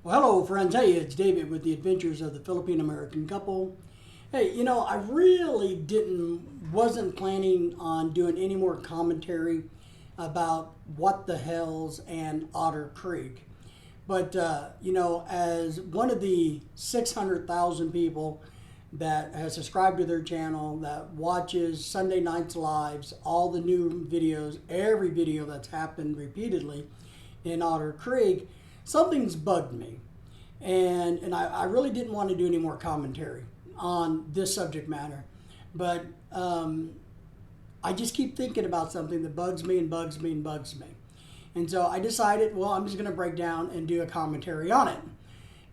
Well, hello, friends. Hey, it's David with the Adventures of the Philippine American Couple. Hey, I really wasn't planning on doing any more commentary about What the Hells and Otter Creek. But, as one of the 600,000 people that has subscribed to their channel, that watches Sunday Night's Lives, all the new videos, every video that's happened repeatedly in Otter Creek, something's bugged me. And I really didn't want to do any more commentary on this subject matter. But I just keep thinking about something that bugs me and bugs me and bugs me. And so I decided, well, I'm just going to break down and do a commentary on it.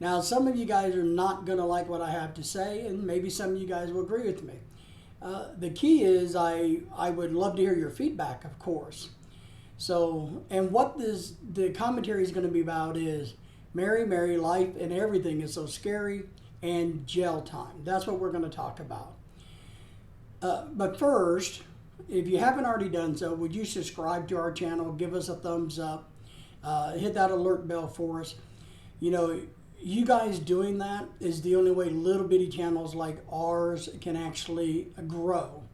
Now, some of you guys are not going to like what I have to say, and maybe some of you guys will agree with me. The key is I would love to hear your feedback, of course. So, and what the commentary is going to be about is Mary, Mary, life and everything is so scary, and jail time. That's what we're going to talk about. But first, if you haven't already done so, would you subscribe to our channel, give us a thumbs up, hit that alert bell for us. You guys doing that is the only way little bitty channels like ours can actually grow.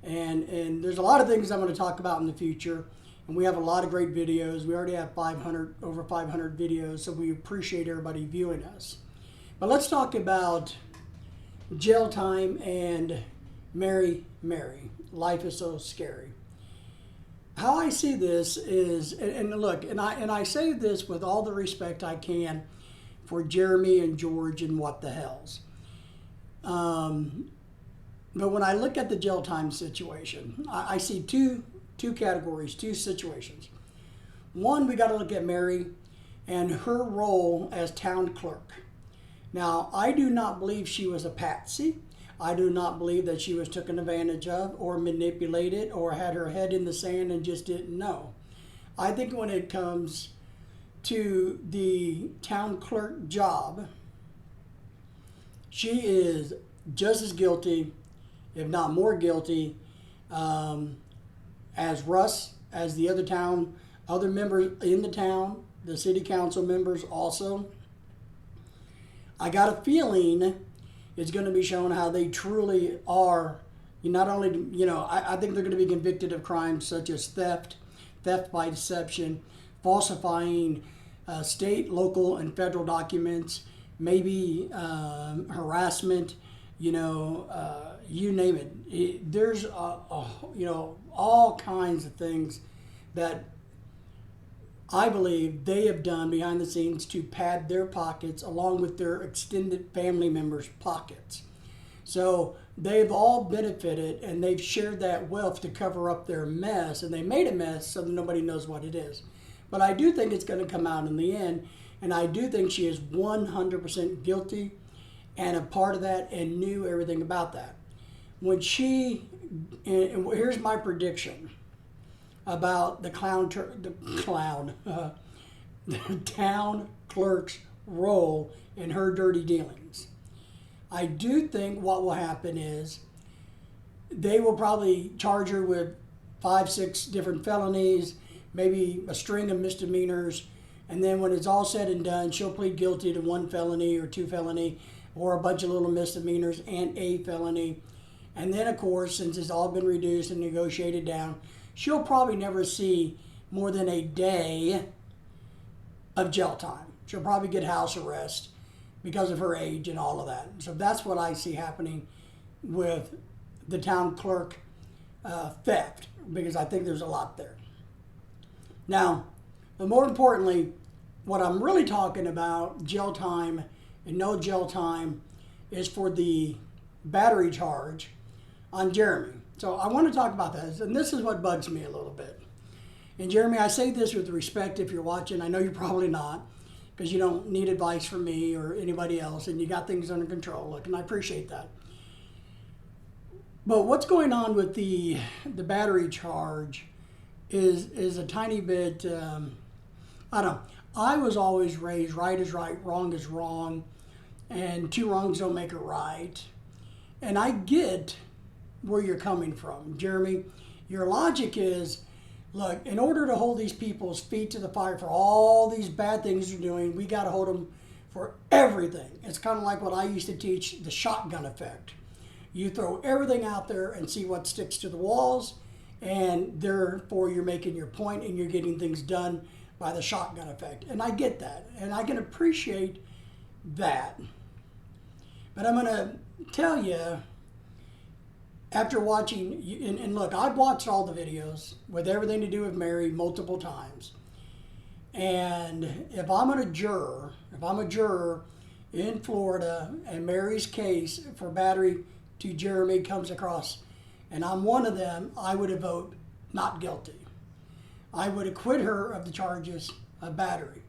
And there's a lot of things I'm going to talk about in the future. And we have a lot of great videos. We already have over 500 videos, so we appreciate everybody viewing us. But let's talk about jail time and Mary, Mary. Life is so scary. How I see this is, and look, and I say this with all the respect I can for Jeremy and George and What the Hells. But when I look at the jail time situation, I see two categories, two situations. One, we got to look at Mary and her role as town clerk. Now, I do not believe she was a patsy. I do not believe that she was taken advantage of or manipulated or had her head in the sand and just didn't know. I think when it comes to the town clerk job, she is just as guilty, if not more guilty, as Russ, as the other members in the town, the city council members also. I got a feeling it's going to be shown how they truly are. Not only, I think they're going to be convicted of crimes such as theft by deception, falsifying state, local, and federal documents, maybe harassment, you name it. There's all kinds of things that I believe they have done behind the scenes to pad their pockets along with their extended family members' pockets. So they've all benefited and they've shared that wealth to cover up their mess, and they made a mess so that nobody knows what it is. But I do think it's going to come out in the end, and I do think she is 100% guilty and a part of that and knew everything about that. When and here's my prediction about the town clerk's role in her dirty dealings. I do think what will happen is they will probably charge her with 5, 6 different felonies, maybe a string of misdemeanors, and then when it's all said and done, she'll plead guilty to 1 felony or 2 felony or a bunch of little misdemeanors and a felony. And then, of course, since it's all been reduced and negotiated down, she'll probably never see more than a day of jail time. She'll probably get house arrest because of her age and all of that. So that's what I see happening with the town clerk theft, because I think there's a lot there. Now, but more importantly, what I'm really talking about, jail time and no jail time, is for the battery charge on Jeremy. So I want to talk about that, and this is what bugs me a little bit. And Jeremy, I say this with respect if you're watching. I know you're probably not, because you don't need advice from me or anybody else, and you got things under control. Look, and I appreciate that. But what's going on with the battery charge is a tiny bit, I don't know. I was always raised right is right, wrong is wrong, and 2 wrongs don't make a right. And I get where you're coming from, Jeremy. Your logic is, look, in order to hold these people's feet to the fire for all these bad things they're doing, we got to hold them for everything. It's kind of like what I used to teach, the shotgun effect. You throw everything out there and see what sticks to the walls, and therefore you're making your point and you're getting things done by the shotgun effect. And I get that, and I can appreciate that. But I'm going to tell you, after watching, and look, I've watched all the videos with everything to do with Mary multiple times. And if I'm a juror in Florida and Mary's case for battery to Jeremy comes across, and I'm one of them, I would vote not guilty. I would acquit her of the charges of battery.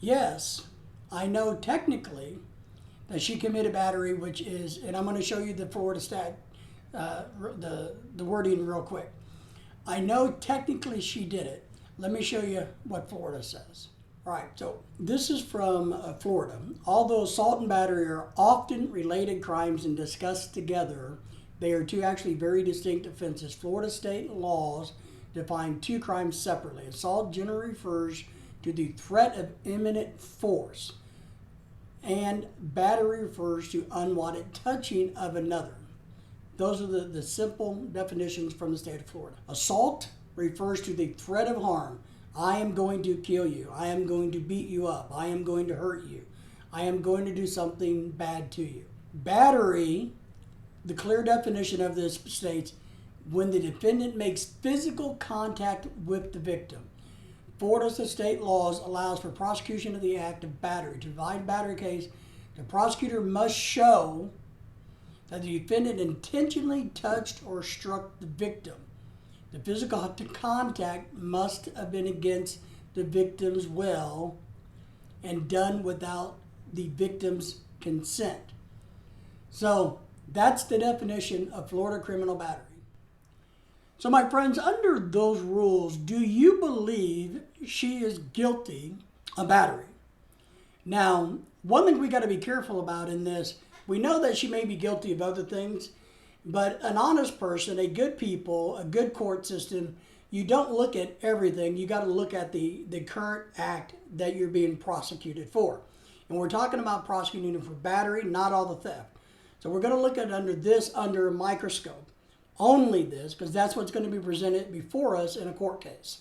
Yes, I know technically that she committed battery, which is, and I'm going to show you the Florida the wording real quick. I know technically she did it. Let me show you what Florida says. All right, so this is from Florida. Although assault and battery are often related crimes and discussed together, they are two actually very distinct offenses. Florida state laws define two crimes separately. Assault generally refers to the threat of imminent force, and battery refers to unwanted touching of another. Those are the simple definitions from the state of Florida. Assault refers to the threat of harm. I am going to kill you. I am going to beat you up. I am going to hurt you. I am going to do something bad to you. Battery, the clear definition of this states, when the defendant makes physical contact with the victim. Florida's state laws allows for prosecution of the act of battery. To provide battery case, the prosecutor must show that the defendant intentionally touched or struck the victim. The physical contact must have been against the victim's will and done without the victim's consent. So that's the definition of Florida criminal battery. So my friends, under those rules, do you believe she is guilty of battery? Now, one thing we got to be careful about in this, we know that she may be guilty of other things, but an honest person, a good people, a good court system, you don't look at everything. You got to look at the current act that you're being prosecuted for. And we're talking about prosecuting her for battery, not all the theft. So we're going to look at under a microscope. Only this, because that's what's going to be presented before us in a court case.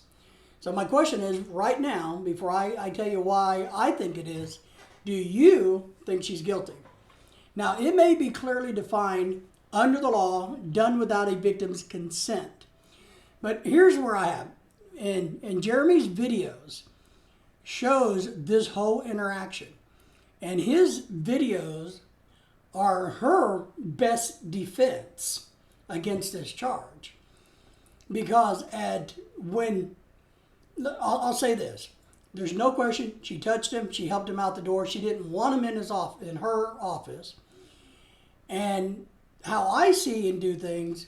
So my question is, right now, before I tell you why I think it is, do you think she's guilty? Now, it may be clearly defined under the law, done without a victim's consent. But here's where I am. And Jeremy's videos shows this whole interaction. And his videos are her best defense against this charge. Because I'll say this, there's no question she touched him, she helped him out the door, she didn't want him in her office. And how I see and do things,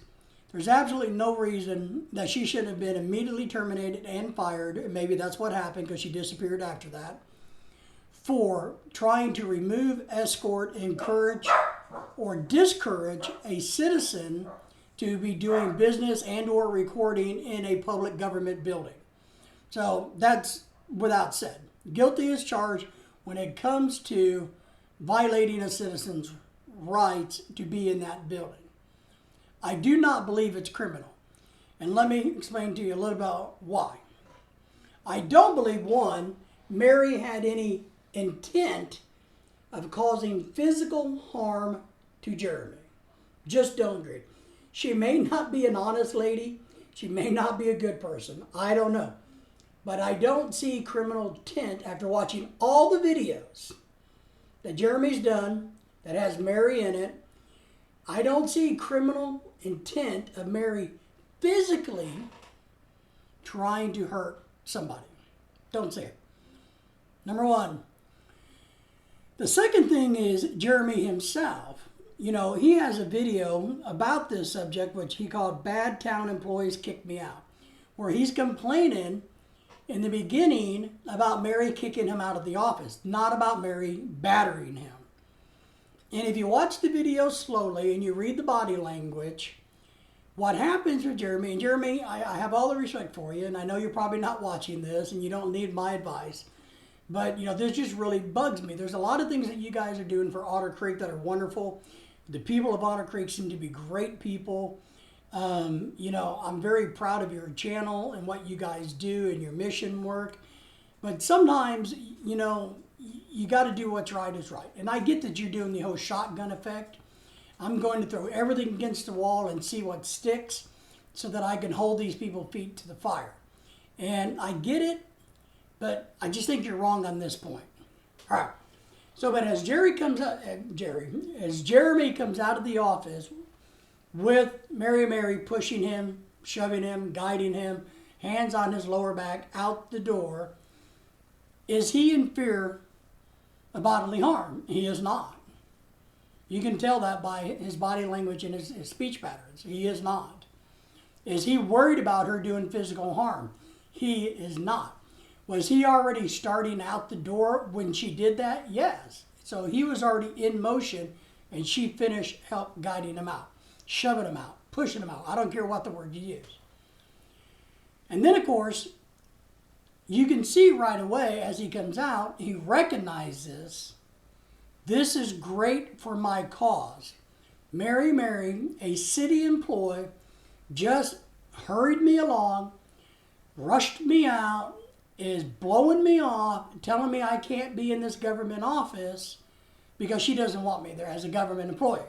there's absolutely no reason that she should have been immediately terminated and fired, and maybe that's what happened because she disappeared after that, for trying to remove, escort, encourage, or discourage a citizen to be doing business and or recording in a public government building. So that's without said. Guilty is charged when it comes to violating a citizen's rights to be in that building. I do not believe it's criminal. And let me explain to you a little about why. I don't believe, one, Mary had any intent of causing physical harm to Jeremy. Just don't agree. She may not be an honest lady. She may not be a good person. I don't know. But I don't see criminal intent after watching all the videos that Jeremy's done that has Mary in it. I don't see criminal intent of Mary physically trying to hurt somebody. Don't see it. Number one. The second thing is Jeremy himself. You know, he has a video about this subject, which he called Bad Town Employees Kick Me Out, where he's complaining in the beginning about Mary kicking him out of the office, not about Mary battering him. And if you watch the video slowly and you read the body language, what happens with Jeremy, and Jeremy, I have all the respect for you, and I know you're probably not watching this and you don't need my advice, But, this just really bugs me. There's a lot of things that you guys are doing for Otter Creek that are wonderful. The people of Otter Creek seem to be great people. I'm very proud of your channel and what you guys do and your mission work. But sometimes, you got to do what's right is right. And I get that you're doing the whole shotgun effect. I'm going to throw everything against the wall and see what sticks so that I can hold these people's feet to the fire. And I get it, but I just think you're wrong on this point. All right. So, but as Jeremy comes out of the office with Mary pushing him, shoving him, guiding him, hands on his lower back out the door, is he in fear of bodily harm? He is not. You can tell that by his body language and his speech patterns. He is not. Is he worried about her doing physical harm? He is not. Was he already starting out the door when she did that? Yes. So he was already in motion, and she finished help guiding him out, shoving him out, pushing him out. I don't care what the word you use. And then, of course, you can see right away as he comes out, he recognizes this is great for my cause. Mary, a city employee, just hurried me along, rushed me out, is blowing me off, telling me I can't be in this government office because she doesn't want me there as a government employee,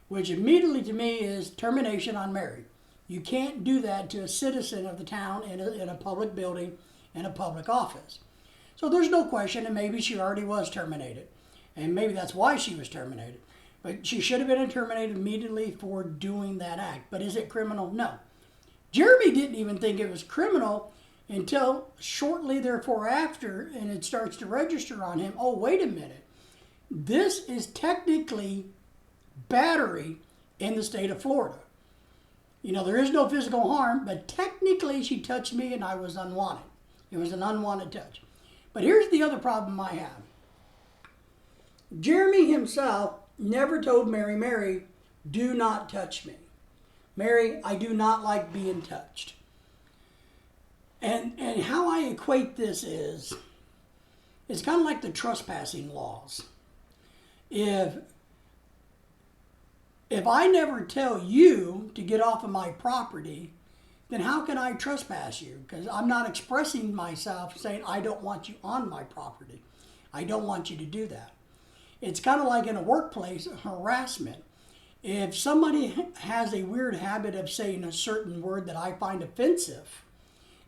which immediately to me is termination on Mary. You can't do that to a citizen of the town in a public building, in a public office. So there's no question, and maybe she already was terminated, and maybe that's why she was terminated. But she should have been terminated immediately for doing that act. But is it criminal? No. Jeremy didn't even think it was criminal until shortly therefore after, and it starts to register on him. Oh, wait a minute. This is technically battery in the state of Florida. There is no physical harm, but technically she touched me and I was unwanted. It was an unwanted touch. But here's the other problem I have. Jeremy himself never told Mary, do not touch me. Mary, I do not like being touched. And how I equate this is, it's kind of like the trespassing laws. If I never tell you to get off of my property, then how can I trespass you? Because I'm not expressing myself saying I don't want you on my property. I don't want you to do that. It's kind of like in a workplace, harassment. If somebody has a weird habit of saying a certain word that I find offensive,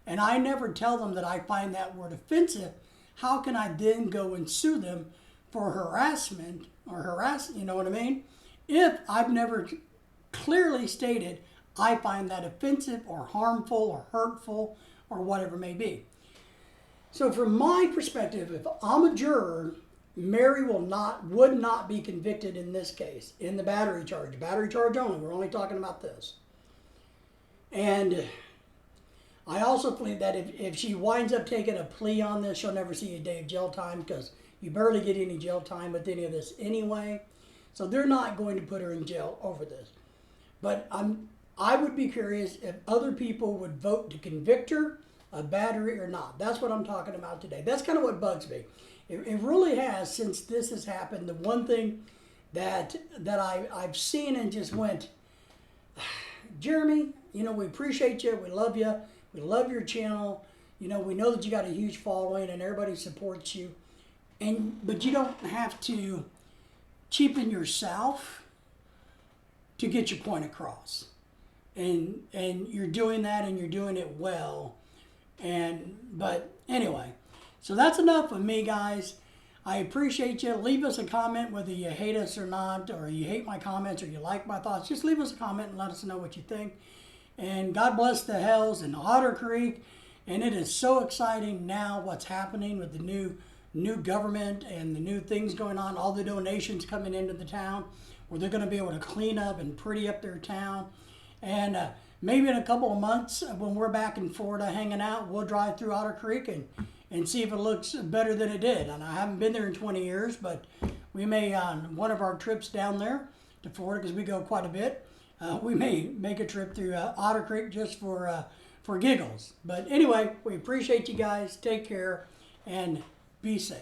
and I never tell them that I find that word offensive, how can I then go and sue them for harassment or you know what I mean? If I've never clearly stated I find that offensive or harmful or hurtful or whatever it may be. So from my perspective, if I'm a juror, Mary would not be convicted in this case, in the battery charge only. We're only talking about this. And I also believe that if she winds up taking a plea on this, she'll never see a day of jail time because you barely get any jail time with any of this anyway. So they're not going to put her in jail over this. But I would be curious if other people would vote to convict her of battery or not. That's what I'm talking about today. That's kind of what bugs me. It really has, since this has happened. The one thing that I've seen and just went, Jeremy, we appreciate you. We love you. We love your channel. We know that you got a huge following and everybody supports you. But you don't have to cheapen yourself to get your point across. And you're doing that and you're doing it well. But anyway, so that's enough of me, guys. I appreciate you. Leave us a comment whether you hate us or not, or you hate my comments or you like my thoughts. Just leave us a comment and let us know what you think. And God bless the Hells and Otter Creek. And it is so exciting now what's happening with the new government and the new things going on, all the donations coming into the town where they're going to be able to clean up and pretty up their town. And maybe in a couple of months when we're back in Florida hanging out, we'll drive through Otter Creek and see if it looks better than it did. And I haven't been there in 20 years, but we may, on one of our trips down there to Florida, because we go quite a bit, we may make a trip through Otter Creek just for giggles. But anyway, we appreciate you guys. Take care, and Be safe.